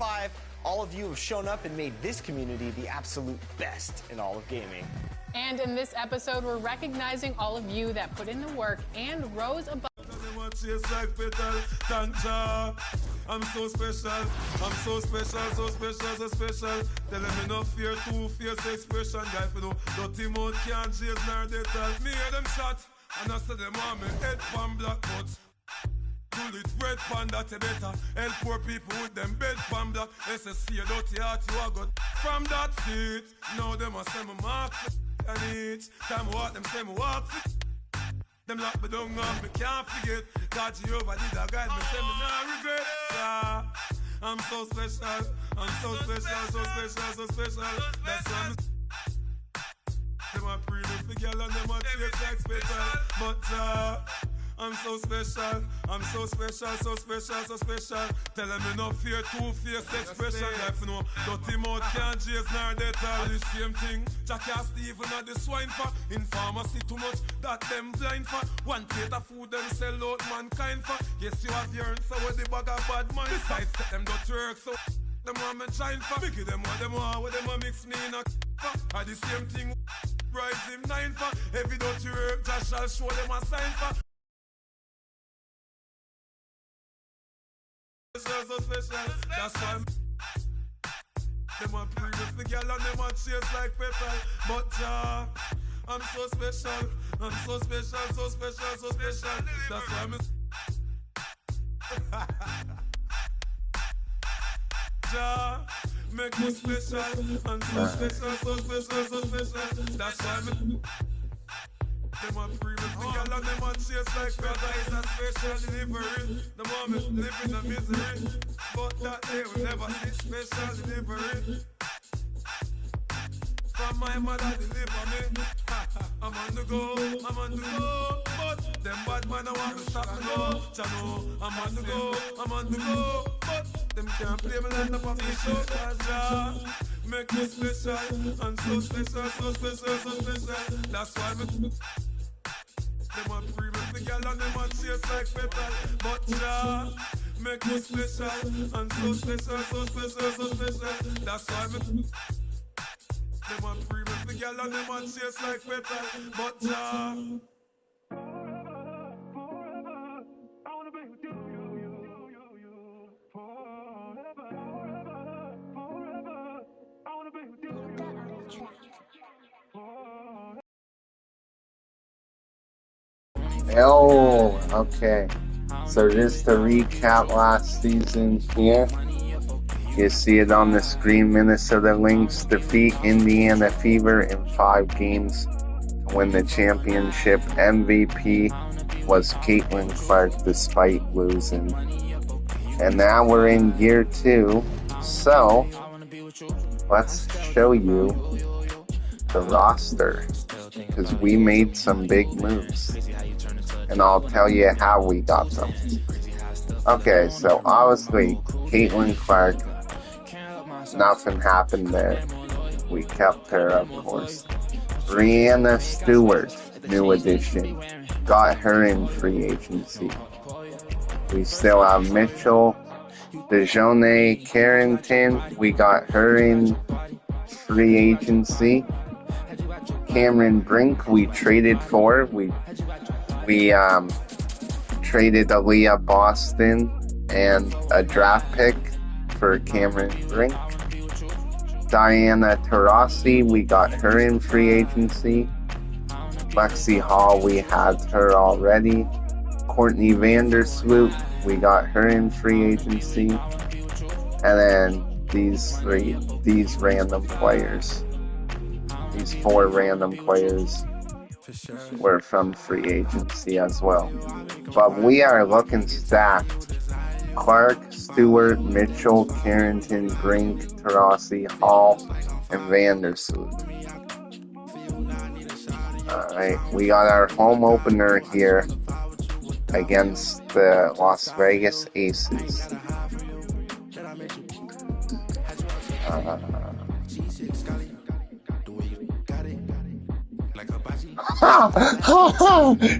5. All of you have shown up and made this community the absolute best in all of gaming. And in this episode, we're recognizing all of you that put in the work and rose above. I'm so special, I'm so special, so special, so special. Tell them enough fear, two-face expression. Guy for no dirty mouth can't chase nor they tell. Me hear them shot, and I say them on me head pan black butts. Pull it red pan that you better. Help poor people with them bed pan black. They say see a dirty heart you are good. From that seat, now them a say me mark and each time I walk them say me walk fit. Them lock me down up, me can't forget. God Jehovah did a guide me, say me not regret. Yeah, I'm so special, I'm so special, so special, so special. That's why I'm them a pretty for girl and them a taste like special. But I'm so special, I'm so special, so special, so special. Tell them me no fear, two-face expression. Like you know, dirty mouth can't chase nor they tell the same thing. Jack and Stephen at the swine for. In pharmacy too much, that them blind for. One plate of food them sell out mankind for. Yes, you have yearned, so with the bag of bad mind. Besides, set them to work, so them want me shine for. Biggie them what them a mix me in a for. Are the same thing, rise him 9 for. Every dirty work, Josh shall show them a sign for. So special, that's why them a previous the girl and them a chase like petal. But I'm so special, I'm so special, so special, so special. That's why make me special, I'm so special, so special, so special. That's why them a previous the girl and them a chase like petal. It's a special delivery. The moment live in the misery, but that day will never see special delivery. From my mother deliver me. I'm on the go, I'm on the go. But them bad man I want to stop me go. Chano, I'm on the go, I'm on the go. But them can't play me like the puppy show. Cause make me special, I'm so special, so special, so special. That's why me them a previous the girl and them a chase like petal. But make me special, I'm so special, so special, so special. That's why me them a previous the girl and them a chase like petal. But Oh, okay. So just to recap last season here, you see it on the screen. Minnesota Lynx defeat Indiana Fever in 5 games to win the championship. MVP was Caitlin Clark despite losing. And now we're in year 2. So let's show you the roster, because we made some big moves. And I'll tell you how we got them. Okay, so obviously, Caitlin Clark, nothing happened there. We kept her, of course. Brianna Stewart, new addition. Got her in free agency. We still have Mitchell DeJournay Carrington. We got her in free agency. Cameron Brink, we traded for. We traded Aaliyah Boston and a draft pick for Cameron Brink. Diana Taurasi, we got her in free agency. Lexi Hall, we had her already. Courtney Vandersloot, we got her in free agency. And then these random players. These 4 random players were from free agency as well. But we are looking stacked. Clark, Stewart, Mitchell, Carrington, Brink, Taurasi, Hall, and Vandersloot. Alright, we got our home opener here against the Las Vegas Aces.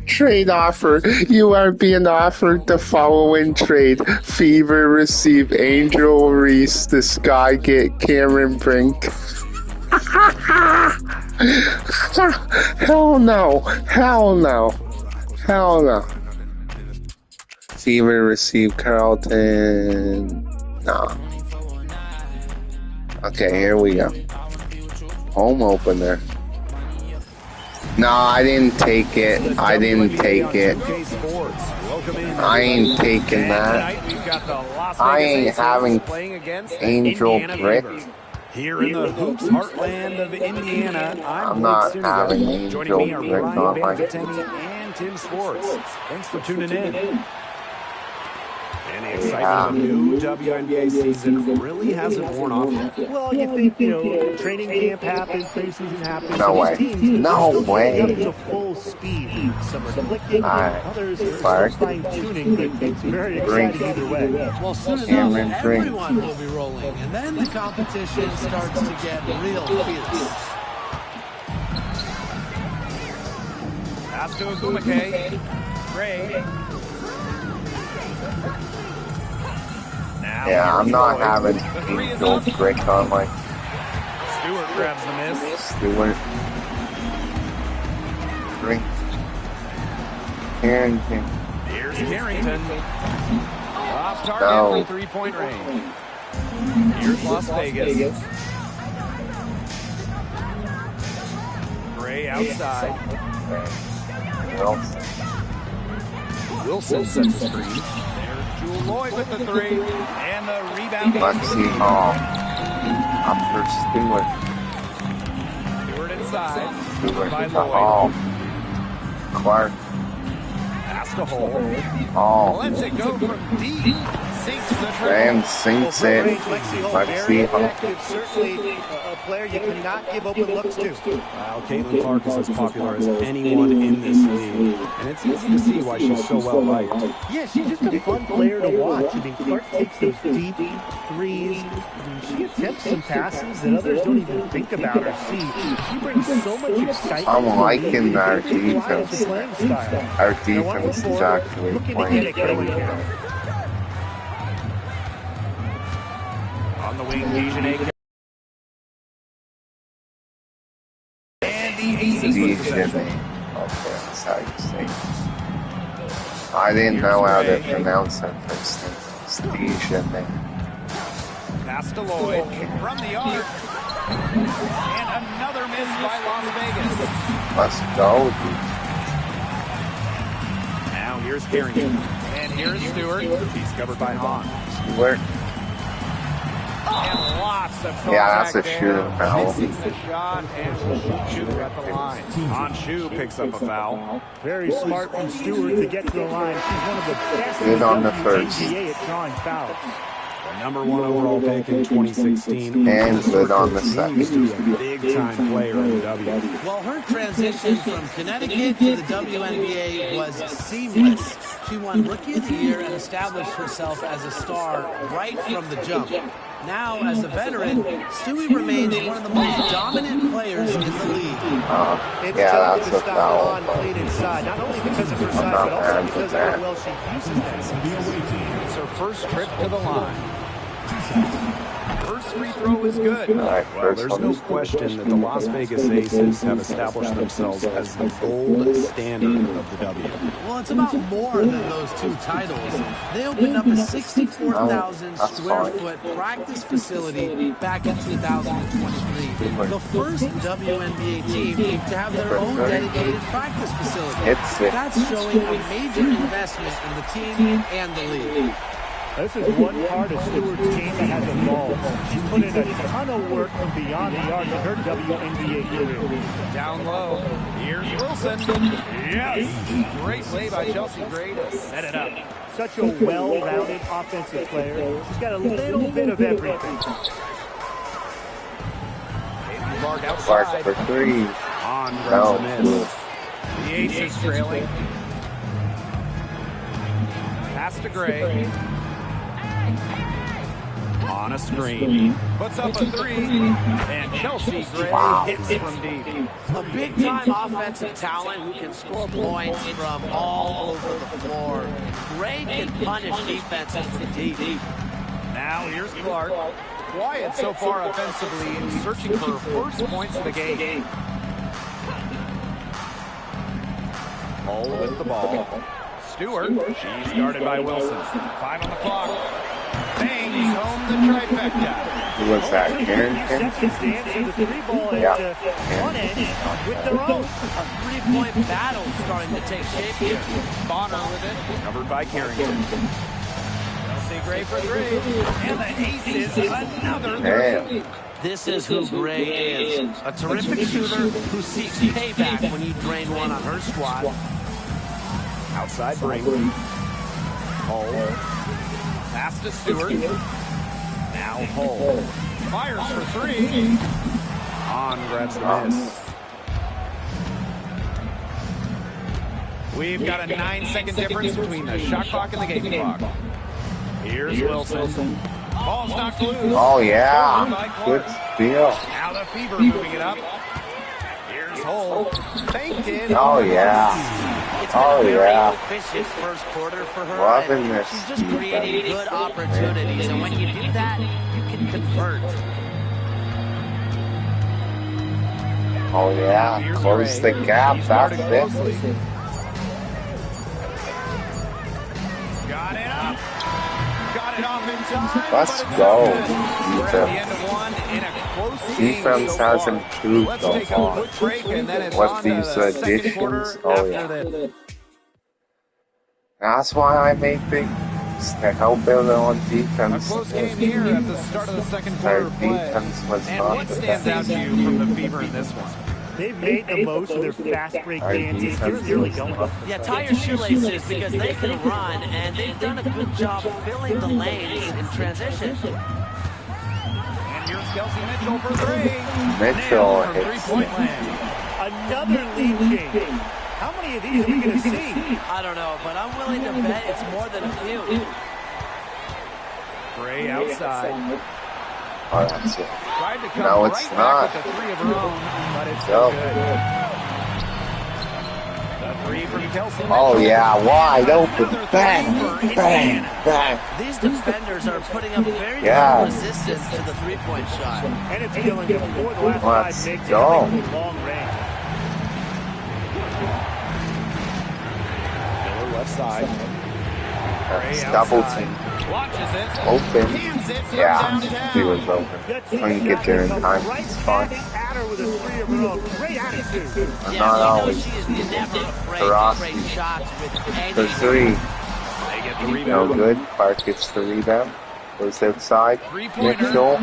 Trade offer. You are being offered the following trade. Fever receive Angel Reese. The Sky get Cameron Brink. Hell no. Hell no. Hell no. Fever receive Carlton. No. Okay, here we go. Home opener. No, I didn't take it. I didn't take it. I ain't taking that. I ain't having Angel Brick. Here in the hoops heartland of Indiana, I'm not having Angel Brick on my team. And Tim Schwartz. Thanks for tuning in. And the excitement of a new WNBA season really hasn't worn off yet. Well, you think, training camp happens, preseason happens. No way. No way. To full speed. Some are clicking, others are fine-tuning, but it's very exciting either way. Well, soon enough, everyone will be rolling, and then the competition starts to get real fierce. Pass to Wnba. Gray. Yeah, I'm not having Angel Brick on my... Stewart grabs the miss. Stewart. Drink. Carrington. Here's Carrington. Off target for three-point range. Here's Las Vegas. Gray outside. Wilson sets the screen. Jewel Lloyd with the three, and the rebound. Lexi Hall. Up for Stewart. Stewart inside. Stewart by to Hall. Clark. Pass to Hall. Hall. Lets it go from deep. Sinks the triple. And sinks it. Lexi Hall. Certainly a player you cannot give open looks to. Well, Caitlin Clark is as popular as anyone in this league, and it's easy to see why she's so well liked. Yeah, she's just a fun player to watch. I mean, Clark takes those deep threes. I mean, she attempts some passes that others don't even think about or see. She brings so much excitement. I'm liking our defense. Our defense is actually playing. On the wing, Dijon. And the aces with possession. Okay, that's how you say it. I didn't know how to pronounce that first name. It's Dijon. Pass to Lloyd from the arc. And another miss by Las Vegas. Let's go, dude. Now here's Carrington. And here's Stewart. He's covered by Hahn. Stewart. And lots of contact. Yeah, that's a shooting foul. Misses the shot and shoot at the line. Han Shu picks up a foul. Very smart from Stewart to get to the line. She's one of the best Good on the first. WNBA at drawing fouls. The #1 overall pick in 2016. And good on the second. Big-time player in the W. Well, her transition from Connecticut to the WNBA was seamless. She won Rookie of the Year and established herself as a star right from the jump. Now, as a veteran, Stewie remains one of the most dominant players in the league. Yeah, that's a foul. Played inside, not only because of her size, but also because of how well she uses that. It's her first trip to the line. First free throw is good. Right, well, there's no question that the Las Vegas Aces have established themselves as the gold standard of the W. Well, it's about more than those two titles. They opened up a 64,000 square foot practice facility back in 2023. The first WNBA team to have their own dedicated practice facility. That's showing a major investment in the team and the league. This is one part of Stewart's game that has evolved. She put in a ton of work from beyond the arc in her WNBA career. Down low, here's Wilson. Yes! Great play by Chelsea Gray to set it up. Such a well-rounded offensive player. She's got a little bit of everything. Clark outside. Clark for three. On grabs the miss. The Aces trailing. Pass to Gray. On a screen. Puts up a three. And Chelsea Gray hits from deep. A big-time offensive talent who can score points from all over the floor. Gray can punish defenses from deep. Now here's Clark. Quiet so far offensively, searching for first points of the game. Hull with the ball. Stewart. She's guarded by Wilson. 5 on the clock. Bangs home the trifecta. Who was that? Carrington? Yeah. One end with their own. A three-point battle starting to take shape here. Bonner with it. Covered by Carrington. Chelsea Gray for three. And the ace is another three. This is who Gray is. A terrific shooter who seeks payback when you drain one on her squad. Outside Brinkley. Hull. Pass to Stewart. Now Hull. Fires for three. On grabs the miss. We've got a 9-second difference between the shot clock and the game clock. Here's Wilson. Ball's knocked loose. Oh, yeah. Good steal. Now the Fever moving it up. Here's Hull. Banked in. Oh, yeah. Oh, yeah. Efficient first quarter for her. Loving this. She's just creating good opportunities, and when you do that, you can convert. Oh, yeah. Close the gap. That's it. Got it up. Got it off in time. Let's go. Defense has improved so far. With these additions, oh yeah. That's why I make things to help build on defense. A close game here at the start of the second quarter of play. Defense was And not what the stands out best. to you from the Fever in this one? They've made the most of their fast break dances. They're really going up. Yeah, tie your shoelaces because they can run, and they've done a good job filling the lanes in transition. And here's Kelsey Mitchell for three. Mitchell Nailed from hits three-point land. Another lead change. How many of these are we going to see? I don't know, but I'm willing to bet it's more than a few. Gray outside. Oh, that's it. Tried to come No, it's right not. back with the three of her own, but it's Nope. good. The three from Kelsey Mitchell. Oh, yeah. Wide open. Bang, bang, bang. These defenders are putting up very Yeah. little resistance to the three-point shot. And it's killing them before the last Let's 5 makes go. it into long range. Miller left side. That's double team. Watches it. Open. Hands it from Yeah, downtown. he was open. Couldn't get there in time. Right It's fine. standing at her with a three of her own. Great attitude. I'm Yeah, not we know always she is never afraid to Ferocity. create shots with for any. three. They get the No rebound. good. Clark gets the rebound. Goes outside. Three-pointer. Mitchell.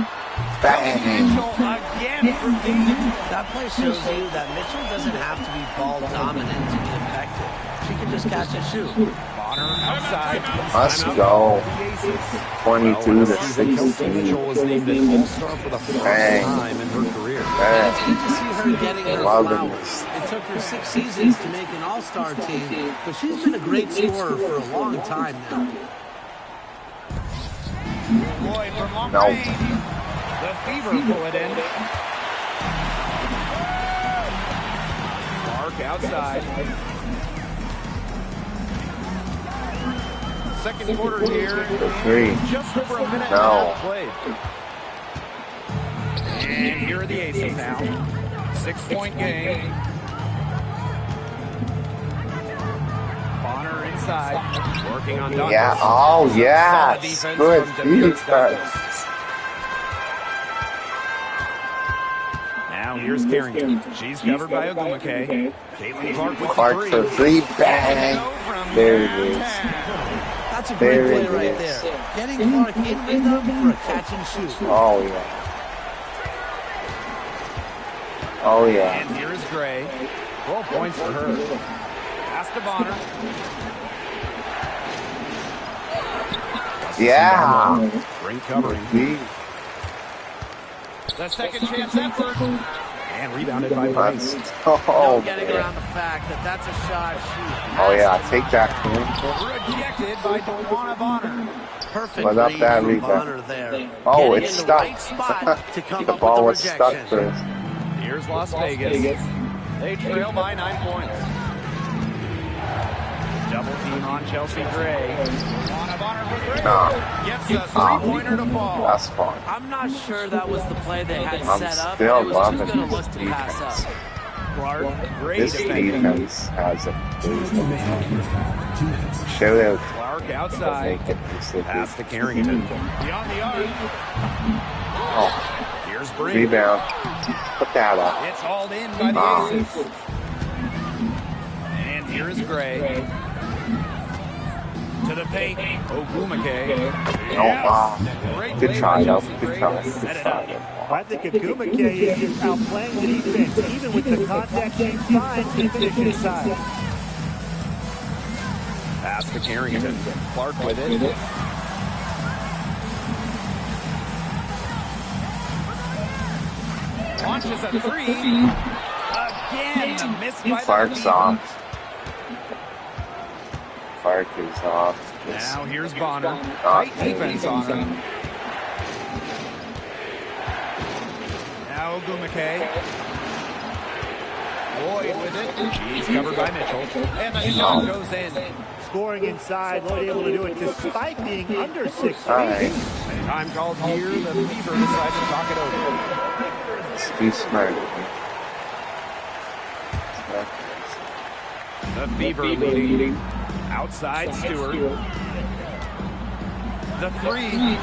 Bang. Mitchell again from deep. That play shows you that Mitchell doesn't have to be ball dominant to be effective. She can just catch and shoot. Bonner outside. Let's Timeout. go. 22 to Kelsey Mitchell 16. was named an All-Star for the first Bang. time in her career. And Bang. it's good to see her getting her Loving flowers. this. It took her 6 seasons to make an all-star team, but she's been a great scorer for a long time now. Lloyd from long No. range. The Fever pull it in. Clark outside. Second quarter here. The three. Just over a minute No. and a half played. And here are the Aces now. 6-point game. Bonner inside. Working on Douglas. Yeah. Oh, Solid yeah. defense Good from Davion defense. Douglas. Now here's Carrington. She's covered by Wnba. Caitlin Clark with Clark the for three. three. Bang. There it is. That's a great There play it right is. there. Getting Clark in rhythm for a catch and shoot. Oh, yeah. Oh, yeah. And here's Gray. 12 points for her. Pass to Bonner. Yeah. Great covering. Gee. The second chance effort. And rebounded by Price. No getting around the fact that that's a shot she has to take that. Rejected by Wnba. Perfect What up read that from rebound? Bonner there. Oh, Getting it's in stuck. the right spot to come The up ball with was the stuck rejection. first. Here's Las Vegas. They trail by 9 points. Double team on Chelsea Gray. Gets a three-pointer to fall. That's fine. I'm not sure that was the play they had I'm set up, still but it was too loving good a this look to pass defense. up. Clark, great This defending. defense has a shout out Clark outside. to make it Pass to Carrington. Beyond the arc. Oh, Here's Brink. rebound. Put that up. It's hauled in by the Aces. And here is Gray. To the paint. Ogumake. Good try, though. Good try. Good try. I think Wnba is outplaying the defense, even with the contact she finds to finish inside. Pass to Carrington. Clark with it. Launches a three. Again, a miss by Clark's off. Clark is off. Now here's Bonner. Great defense on him. Now Ogumake. Lloyd with it. She's covered by Mitchell. And the shot goes in. Scoring inside, Lloyd able to do it despite being under 6 feet. Time called here. The Fever decide to talk it over. It's too smart. The Fever leading. Outside Stewart. The three.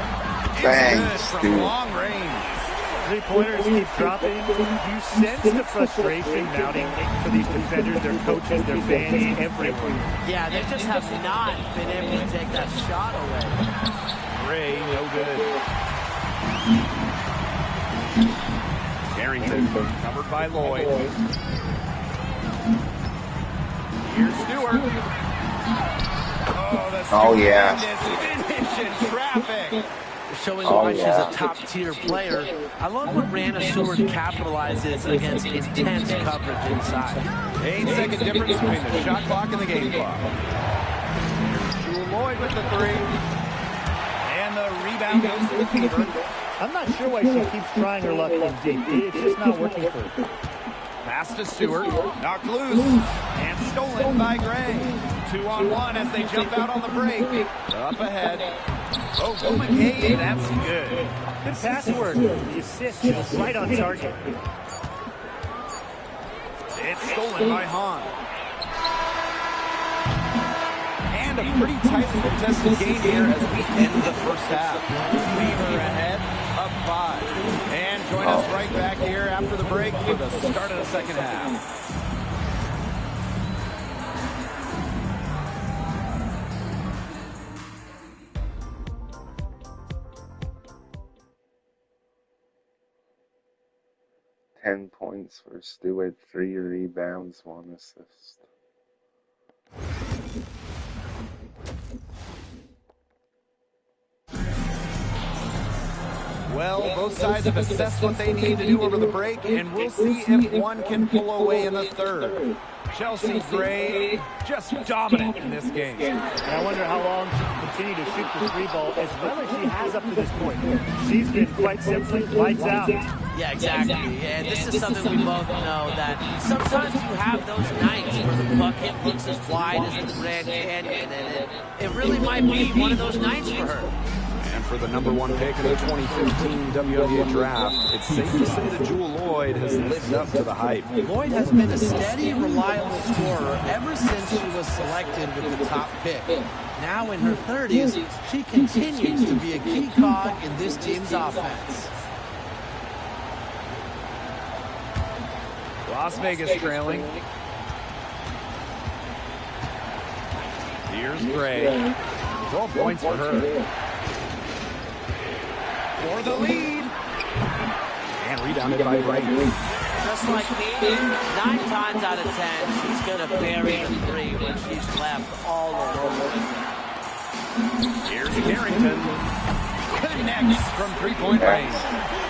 Thanks, From dude. long range. Three-pointers keep dropping. You sense the frustration mounting for these defenders, their coaches, their fans, everyone. Yeah, they just have not been able to take that shot away. Gray, no good. Carrington, covered by Lloyd. Here's Stewart. Oh, yeah. Finish in traffic. Showing why she's a top-tier player. I love when Brianna Stewart capitalizes against intense coverage inside. 8-second difference between the shot clock and the game clock. Here's Lloyd with the three. And the rebound goes to the Fever. I'm not sure why she keeps trying her luck from deep. It's just not working for her. Pass to Stewart. Knocked loose. And stolen by Gray. 2-on-1 as they jump out on the break. Up ahead. Oh, Wnba, that's good. Good pass work. The assist is right on target. It's stolen by Hahn. And a pretty tightly contested game here as we end the first half. Fever ahead, up 5. And join us right back here after the break for the start of the second half. Points for Stewart, 3 rebounds, 1 assist. Well, both sides have assessed what they need to do over the break, and we'll see if one can pull away in the third. Chelsea Gray just dominant in this game. And I wonder how long she can continue to shoot the three ball as well as she has up to this point. She's been quite simply lights out. Yeah, exactly. And this is something we both know, that sometimes you have those nights where the bucket looks as wide as the Grand Canyon, and it really might be one of those nights for her. And for the #1 pick in the 2015 WNBA draft, it's safe to say that Jewel Lloyd has lived up to the hype. Lloyd has been a steady, reliable scorer ever since she was selected with the top pick. Now in her 30s, she continues to be a key cog in this team's offense. Las Vegas trailing. Here's Gray. 12 points for her. For the lead. And rebounded by Bright. Just like me, 9 times out of 10, she's going to bury the 3 when she's left all alone. Here's Carrington. Connects from 3-point range.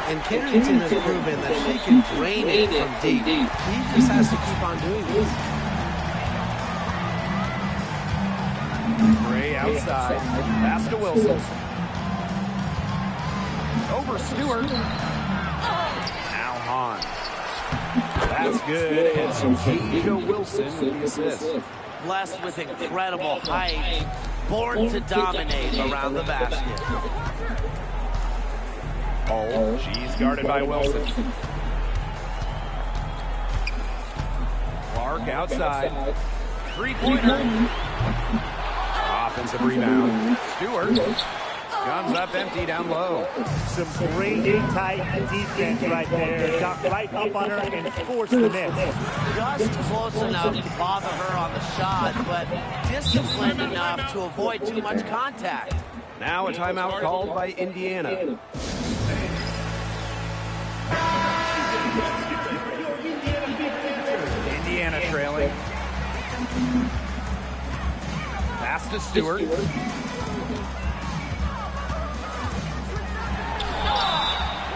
And Carrington has proven that she can drain it from deep. He just has to keep on doing this. Gray outside. Pass to Wilson. Over Stewart. Now Hahn. That's good. And Soheisha Wilson with the assist. Blessed with incredible height. Born to dominate around the basket. Oh, she's guarded by Wilson. Clark outside. Three-pointer. Offensive rebound. Stewart comes up empty down low. Some great tight defense right there. Got right up on her and forced the miss. Just close enough to bother her on the shot, but disciplined enough to avoid too much contact. Now a timeout called by Indiana. Indiana trailing. Pass to Stewart.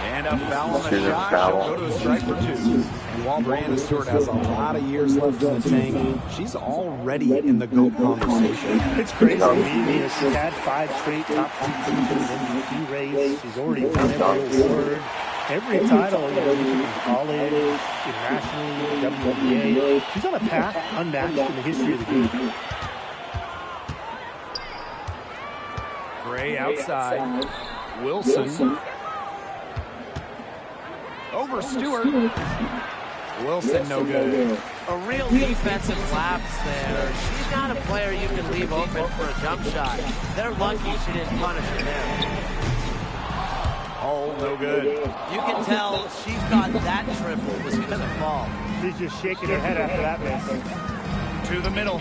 And a foul on the shot. She'll go to a strike for 2. And while Brianna Stewart has a lot of years left in the tank, she's already in the GOAT conversation. It's crazy. She's had 5 straight top 2 finishes in the MVP race. She's already won every award. Every title, in college, in national, WNBA. She's on a path unmatched in the history of the game. Gray outside. Wilson. Over Stewart. Wilson no good. A real defensive lapse there. She's not a player you can leave open for a jump shot. They're lucky she didn't punish her there. Oh, no good. You can tell she thought that triple was going to fall. She's just shaking her head after that miss. To the middle.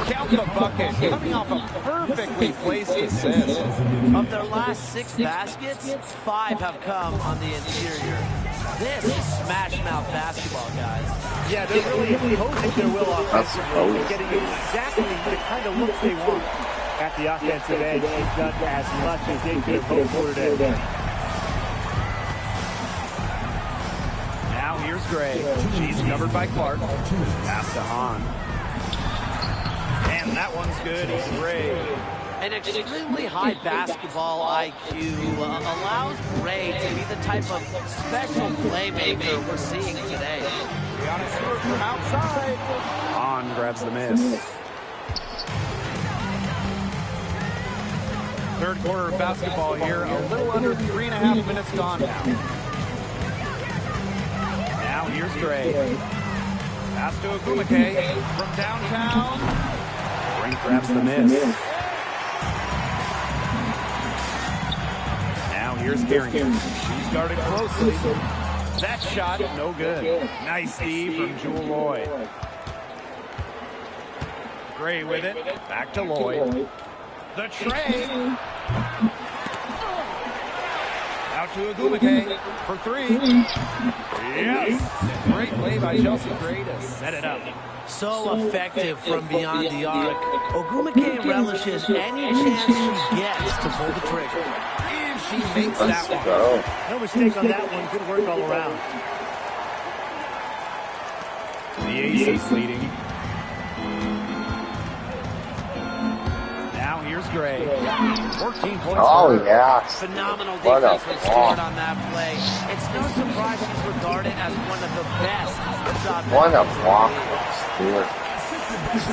Count the bucket, coming off a perfectly placed assist. Of their last 6 baskets, 5 have come on the interior. This is smash-mouth basketball, guys. Yeah, they're really imposing their will offensively. They're getting exactly the kind of looks they want. At the offensive end, they've done as much as they could have hoped for today. Now here's Gray. She's covered by Clark. Pass to Hahn. And that one's good. He's Gray. An extremely high basketball IQ allows Gray to be the type of special playmaker we're seeing today. Brianna Stewart from outside. Hahn grabs the miss. Third quarter of basketball here. A little under 3.5 minutes gone now. Now here's Gray. Pass to Wnba from downtown. Brink grabs the miss. Now here's Carrington. She's guarded closely. That shot, no good. Nice D from Jewel Lloyd. Gray with it. Back to Lloyd. The tray. Out to Wnba for 3. Yes. Great play by Chelsea Gray to set it up. So effective from beyond the arc. Wnba relishes any chance she gets to pull the trigger. And she makes that one. No mistake on that one. Good work all around. The Aces leading. Now here's Gray. 14 points. Oh, yes. Phenomenal defense from Stewart on that play. It's no surprise she's regarded as one of the best shot makers. What a block from Stewart.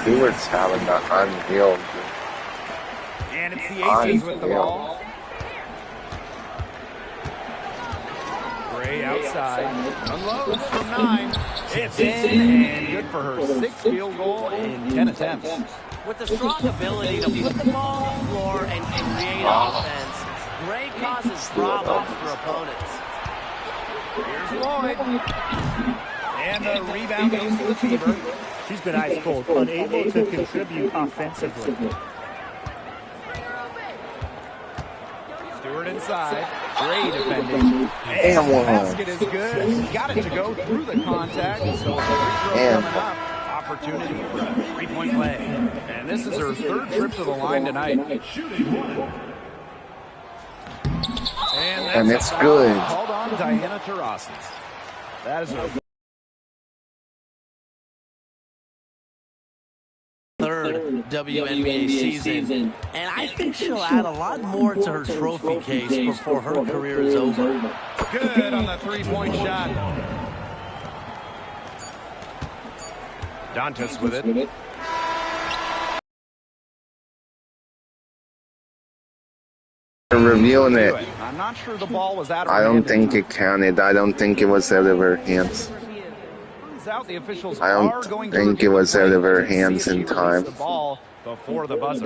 Stewart's having the unreal. And it's the Aces with the ball. Gray outside. Unloads from 9. It's in and good for her 6th field goal in 10 attempts. With the strong ability to put the ball on the floor and create offense, Gray causes problems for opponents. Here's Lloyd. And the rebound goes to the Fever. She's been ice cold, unable to contribute offensively. Stewart inside. Gray defending. And the basket is good. Got it to go through the contact. So free throw coming up. Opportunity for a 3-point play. And this is her 3rd trip to the line tonight. And it's good. Called on Diana Taurasi. That is a third WNBA season, and I think she'll add a lot more to her trophy case before her career is over. good on the three-point shot. Dantas with it. Reviewing it. I'm not sure the ball was out of I don't think it counted. I don't think it was out of her hands. I don't think it was out of her hands in time.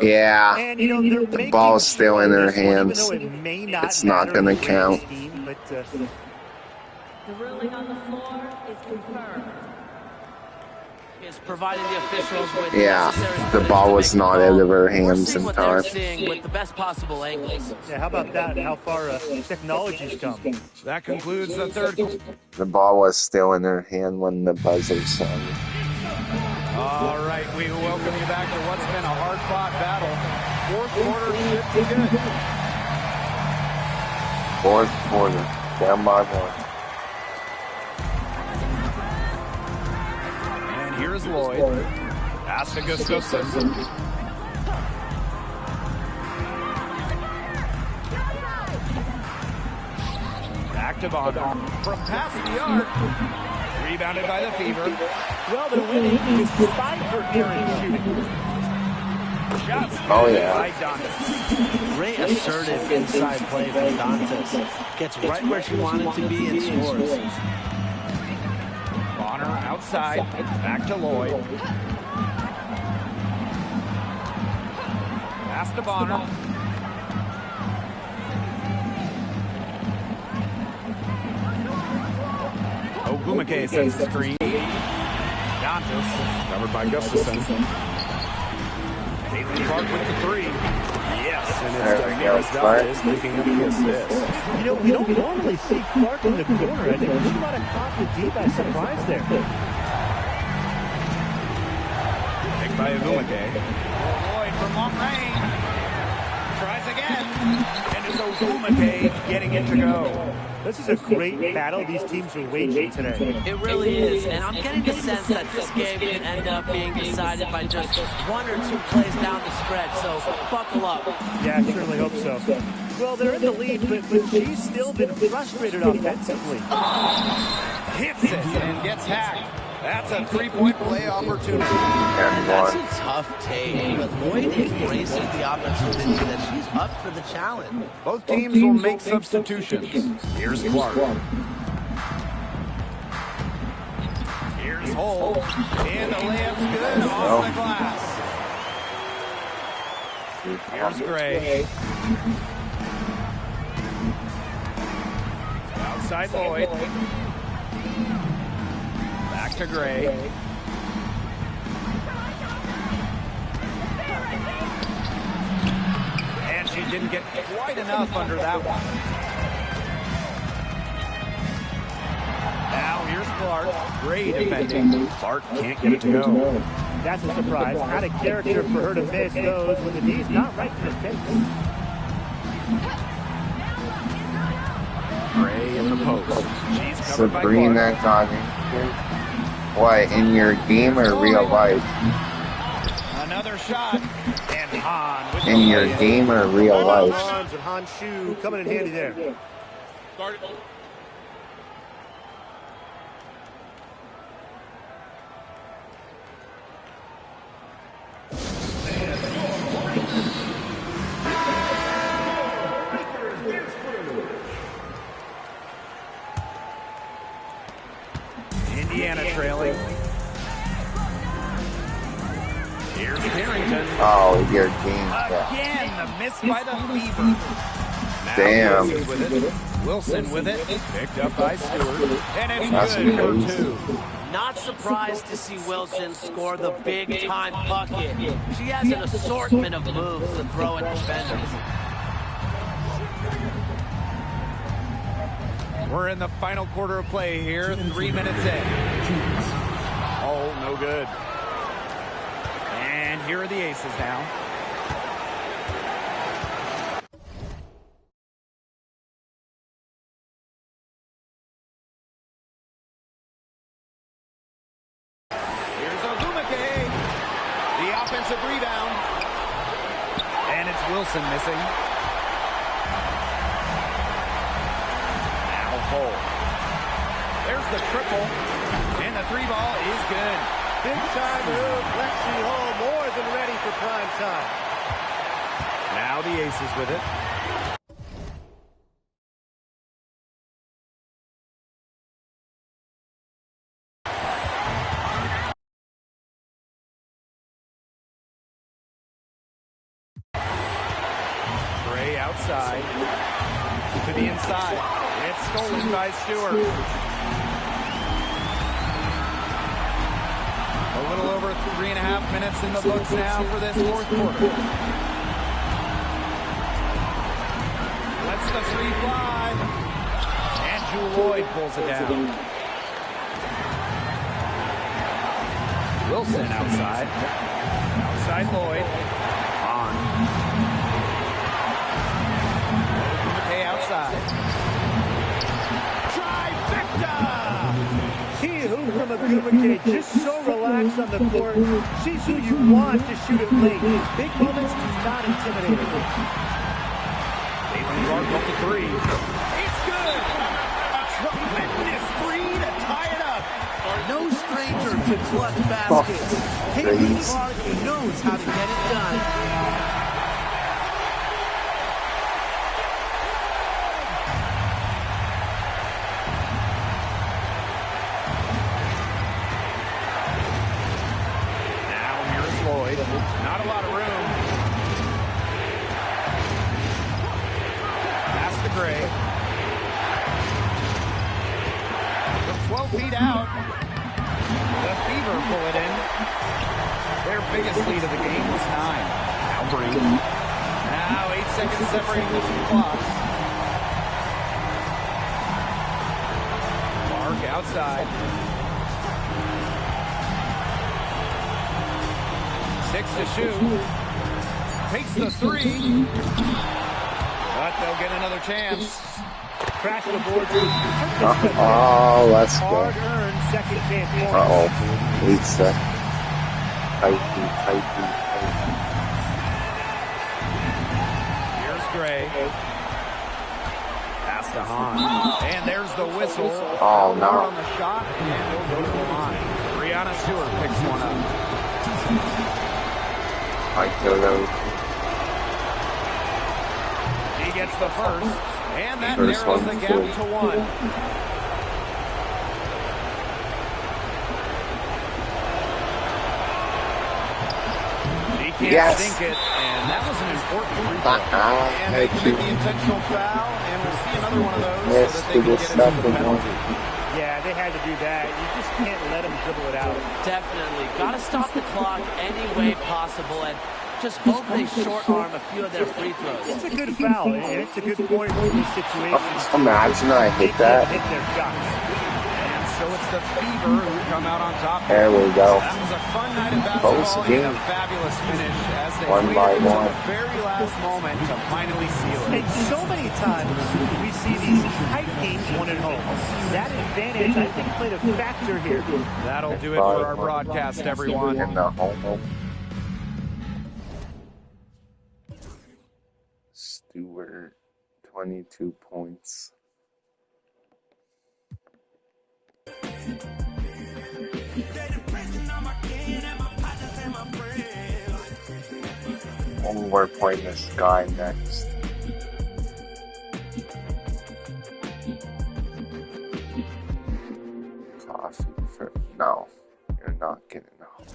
Yeah, And, you know, the ball's still in her hands. It's not going to count. The ruling on the floor is confirmed. Is providing the officials with Yeah, the ball was not out of her hands in time. With the best possible angles. Yeah, how about that? How far technology's come. That concludes the third. The ball was still in her hand when the buzzer sounded. All right, we welcome you back to what's been a hard-fought battle. Fourth quarter should be good. Fourth quarter, down by one. And here's Lloyd. Pass to Gustafson. Back to Bonner. From past the arc. Rebounded by the Fever. Well, they're winning despite her errant shooting. Shots. Oh, yeah. By Dantas. Great assertive inside play from Dantas. Gets right where she wanted to be and scores. Bonner outside. Back to Lloyd. Pass to Bonner. Wnba sets the screen. Dantas, covered by Gustafson. Caitlin Clark with the three. Yes, and it's Damaris Valdez picking up the assist. You know, we don't normally see Clark in the corner. I think she might have caught the D by surprise there. Picked by Wnba. Lloyd from long range. Tries again. And it's Wnba getting it to go. This is a great battle these teams are waging today. It really is, and I'm getting the sense that this game can end up being decided by just one or two plays down the stretch, so buckle up. Yeah, I certainly hope so. Well, they're in the lead, but she's still been frustrated offensively. Hits it and gets hacked. That's a three-point play opportunity. And that's a tough take, but Lloyd embraces the opportunity that she's up for the challenge. Both teams will make substitutions. Here's Clark. Here's Holt. And the layup's good off the glass. Here's Gray. Outside Lloyd. Back to Gray. And she didn't get quite enough under that one. Now here's Clark. Gray defending. Clark can't get it to go. That's a surprise. Out of character for her to miss those when the D's not right in the face. Gray in the post. She's covered by Sabrina Clark. What, in your game or real life? Another shot. And Han with In your game or real life? Hans and Han Shu coming in handy there. Indiana trailing. Here's Carrington. Oh, your game. Again, the miss by the Fever. Now Damn. Wilson with it. Wilson with it. Picked up by Stewart. And it's That's good crazy. for two. Not surprised to see Wilson score the big-time bucket. She has an assortment of moves to throw at defenders. We're in the final quarter of play here, 3 minutes in. Oh, no good. And here are the Aces now. offensive rebound. And it's Wilson missing. Now Hull. There's the triple. And the three ball is good. Big time move. Lexi Hull more than ready for prime time. Now the Aces with it. Gray outside. To the inside. It's stolen by Stewart. A little over 3.5 minutes in the books now for this fourth quarter. Lets the three fly. And Jewel Lloyd pulls it down. Wilson outside. Outside Lloyd. On. McKay outside. Trifecta! Key hoop from Wnba, just so relaxed on the court. She's who you want to shoot it late. Big moments do not intimidate her. Caitlin Clark up to three. It's good! A tremendous three to tie it up. No stranger to clutch baskets. Caitlin Clark knows how to get it done. Not a lot of room. Pass to Gray. From 12 feet out. The Fever pull it in. Their biggest lead of the game was 9. Now Breen. Now 8 seconds separating the two clocks. Clark outside. 6 to shoot. Takes the three. But they'll get another chance. Crash the board. Oh, let's go. Hard-earned second chance. Uh-oh. Lisa. Tighty. Here's Gray. Pass to Hahn. And there's the whistle. Oh, no. On the shot. And he'll go to the line. Brianna Stewart picks one up. I don't know. He gets the first, and that narrows the gap to 1. He can't sink it, and that was an important free throw. And they commit the intentional foul, and we'll see another one of those so that they can get into the penalty. Yeah, they had to do that. You just can't let them dribble it out. Definitely. Got to stop the clock any way possible and just hope they short-arm a few of their free throws. It's a good foul, and it's a good point in these situations. Imagine I hit that. Hit their shots. And so it's the Fever who come out on top. There we go. That was a fun night of basketball and a fabulous finish as they One by waited until one. the very last moment to finally seal it. And so many times we see these tight games won at home. That advantage, I think, played a factor here. That'll do it for our broadcast, everyone. In the home. Stewart, 22 points. And we're playing this guy next. Coffee for... No, you're not getting home.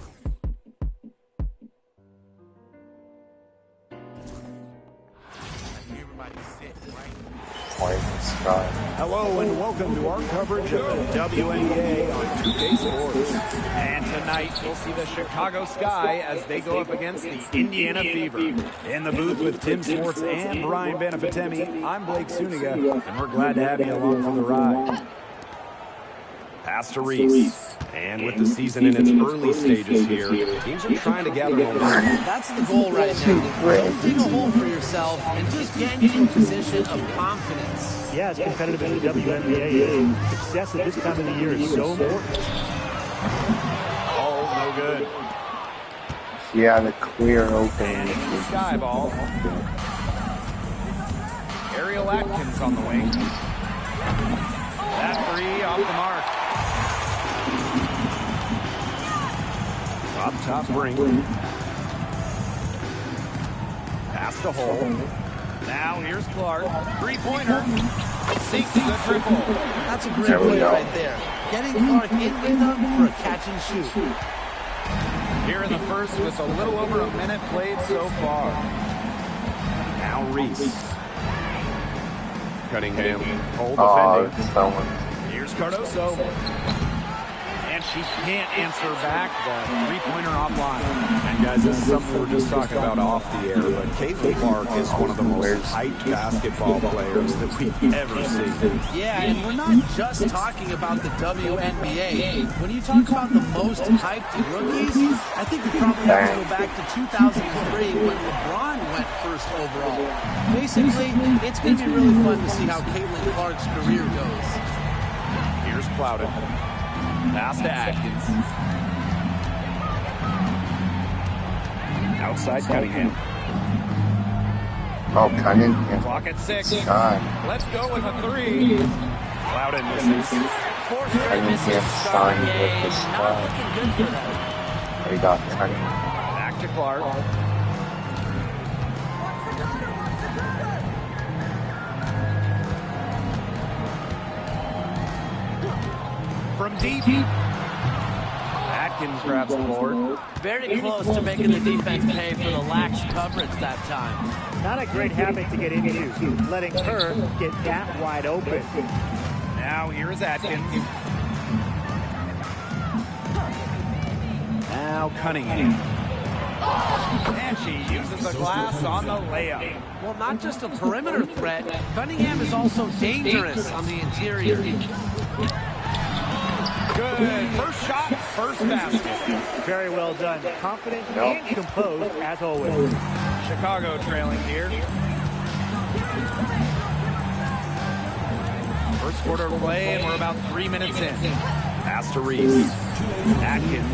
Playing this guy. Hello and welcome to our coverage of the WNBA on 2K Sports. And tonight we'll see the Chicago Sky as they go up against the Indiana Fever. In the booth with Tim Schwartz and Brian Benefitemi, I'm Blake Suniga, and we're glad to have you along for the ride. Pass to Reese. And with the season in its early stages here, teams are trying to gather momentum. That's the goal right now. Don't dig a hole for yourself and just get into a position of confidence. Yeah, as competitive as the WNBA is, success at this time of the year is so important. Oh, no good. She had a clear opening. And it's the sky ball. Ariel Atkins on the wing. That three off the mark. Up top ring. Pass to hole. Now here's Clark. Three-pointer. Sinks the triple. That's a great play right there. Getting Clark in rhythm for a catch and shoot. Here in the first with a little over a minute played so far. Now Reese. Cunningham. Hole defending. Here's Cardoso. And she can't answer back the three-pointer offline. And guys, this is something we're just talking about off the air, but Caitlin Clark is one of the most hyped basketball players that we've ever seen. Yeah, and we're not just talking about the WNBA. When you talk about the most hyped rookies, I think we probably have to go back to 2003 when LeBron went first overall. Basically, it's going to be really fun to see how Caitlin Clark's career goes. Here's Plowden. Pass to Atkins. Outside Cunningham. Oh, Cunningham. Clock at 6. God. Let's go with a three. Plowden misses. Cunningham signed with the squad. We got Cunningham. Back to Clark. From deep. Atkins grabs the board. Very close to making the defense pay for the lax coverage that time. Not a great habit to get into, letting her get that wide open. Now here is Atkins. Now Cunningham. And she uses the glass on the layup. Well, not just a perimeter threat, Cunningham is also dangerous on the interior. Good. First shot, first basket. Very well done. Confident and composed, as always. Chicago trailing here. First quarter play, and we're about 3 minutes in. Pass to Reese. Atkins.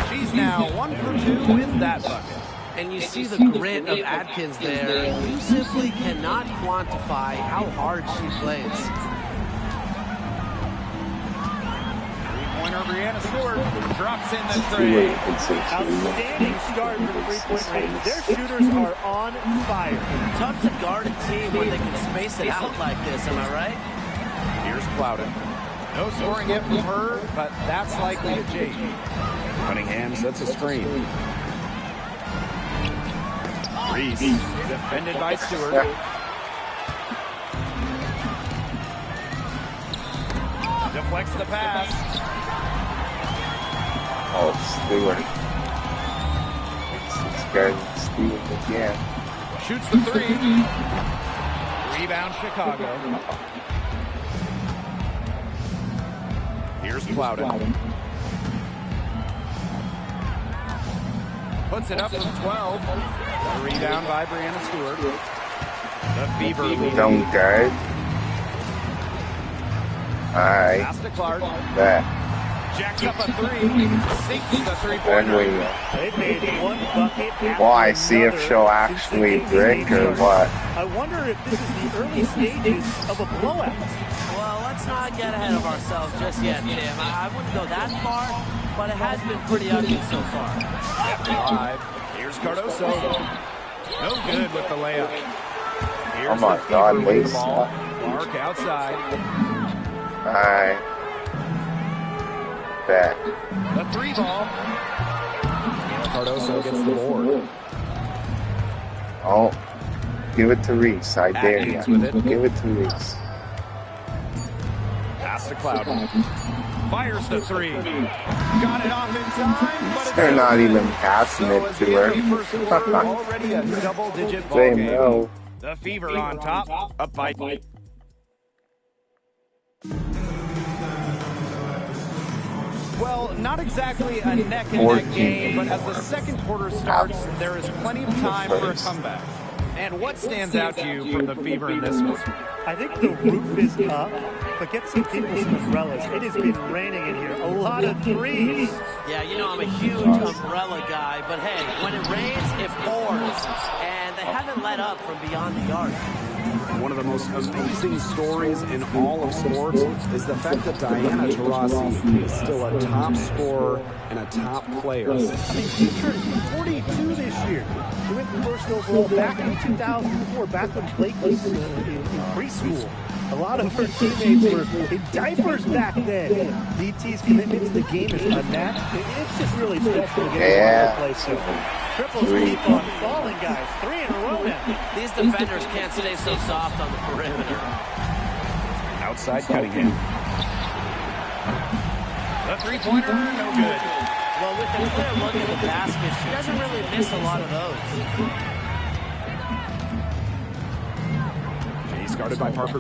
She's now 1 for 2 with that bucket. And you see the grit of Atkins there. You simply cannot quantify how hard she plays. Three-pointer Brianna Stewart drops in the tray. Outstanding start for the three-point range. Their shooters are on fire. Tough to guard a team when they can space it out like this, am I right? Here's Plowden. No scoring yet from her, but that's likely a Jake. Cunningham sets a screen. Reese, defended by Stewart. Deflects the pass. Oh, Stewart. It's scared Stewart again. Shoots the three. Rebound Chicago. Here's Plowden. Puts it up from 12. A rebound by Brianna Stewart. The Fever lead. Don't guard. Alright. Pass to Clark. That. Jacks up a three. Sinks the three-pointer. They've made one bucket after Why? See if she'll actually brick or what? I wonder if this is the early stages of a blowout. Well, let's not get ahead of ourselves just yet, Tim. I wouldn't go that far, but it has been pretty ugly so far. Live. Here's Cardoso. No good with the layup. Here's Oh my the God, Fever with the Lisa. ball. Clark outside. Alright. Bet. The three ball. Cardoso gets the board. Oh. Give it to Reese. I dare you. Atkins with it. Give it to Reese. Pass to Cloud. Fires the three. Got it off in time, but it's They're not even passing so it as to the her. end of the first quarter, already a double-digit ball They game. know. The Fever on top, up by. Well, not exactly a neck-and-neck game, but as the second quarter starts, there is plenty of time for a comeback. And what stands out to you from the Fever in this one? I think the roof is up, but get some people some umbrellas. It has been raining in here. A lot of threes. Yeah, you know I'm a huge umbrella guy, but hey, when it rains, it pours. And they haven't let up from beyond the arc. One of the most amazing stories in all of sports is the fact that Diana Taurasi is still a top scorer and a top player. I mean, she turned 42 this year. She went first overall back in 2004, back when Blake was in preschool. A lot of her teammates were in diapers back then. DT's commitment to the game is unmatched. It's just really special to get a play. So triples keep on falling, guys. 3 in a row now. These defenders can't stay so soft on the perimeter. Outside cutting in. The three-pointer, no good. Well, with a clear look at the basket, she doesn't really miss a lot of those. He's guarded by Parker